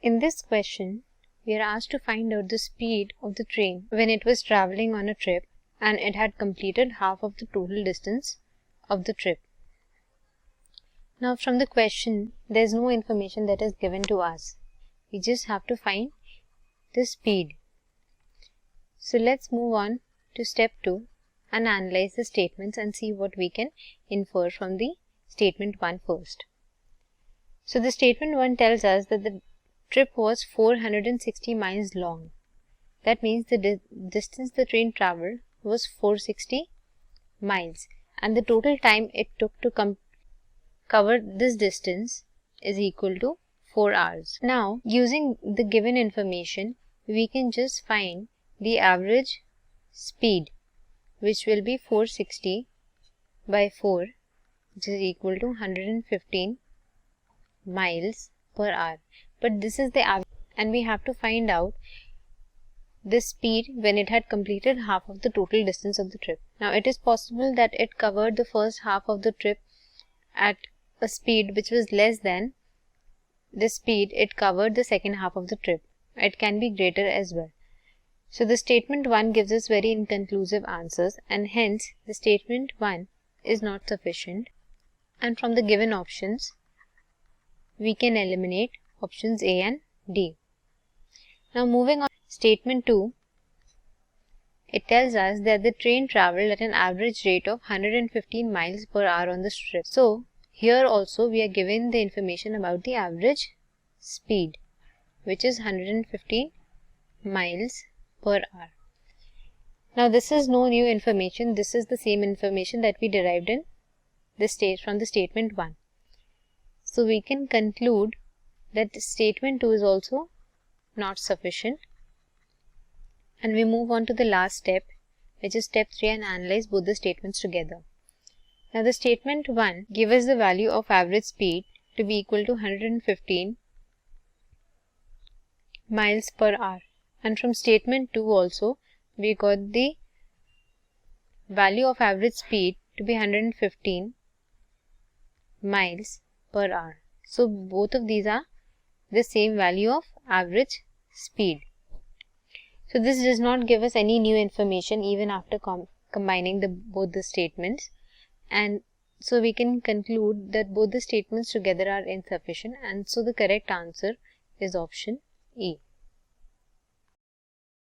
In this question, we are asked to find out the speed of the train when it was traveling on a trip and it had completed half of the total distance of the trip. Now from the question, there is no information that is given to us. We just have to find the speed. So let's move on to step 2 and analyze the statements and see what we can infer from the statement 1 first. So the statement 1 tells us that the trip was 460 miles long. That means the distance the train traveled was 460 miles and the total time it took to cover this distance is equal to 4 hours. Now, using the given information, we can just find the average speed, which will be 460 by 4, which is equal to 115 miles per hour. But this is the average and we have to find out the speed when it had completed half of the total distance of the trip. Now it is possible that it covered the first half of the trip at a speed which was less than the speed it covered the second half of the trip. It can be greater as well. So the statement 1 gives us very inconclusive answers and hence the statement 1 is not sufficient, and from the given options we can eliminate options A and D. Now moving on, statement 2, it tells us that the train traveled at an average rate of 115 miles per hour on the trip. So here also we are given the information about the average speed, which is 115 miles per hour. Now this is no new information. This is the same information that we derived in from the statement 1. So we can conclude that statement 2 is also not sufficient. And we move on to the last step, which is step 3, and analyze both the statements together. Now the statement 1 gives us the value of average speed to be equal to 115 miles per hour. And from statement 2 also, we got the value of average speed to be 115 miles per hour. So both of these are the same value of average speed. So this does not give us any new information even after combining both the statements, and so we can conclude that both the statements together are insufficient, and so the correct answer is option E.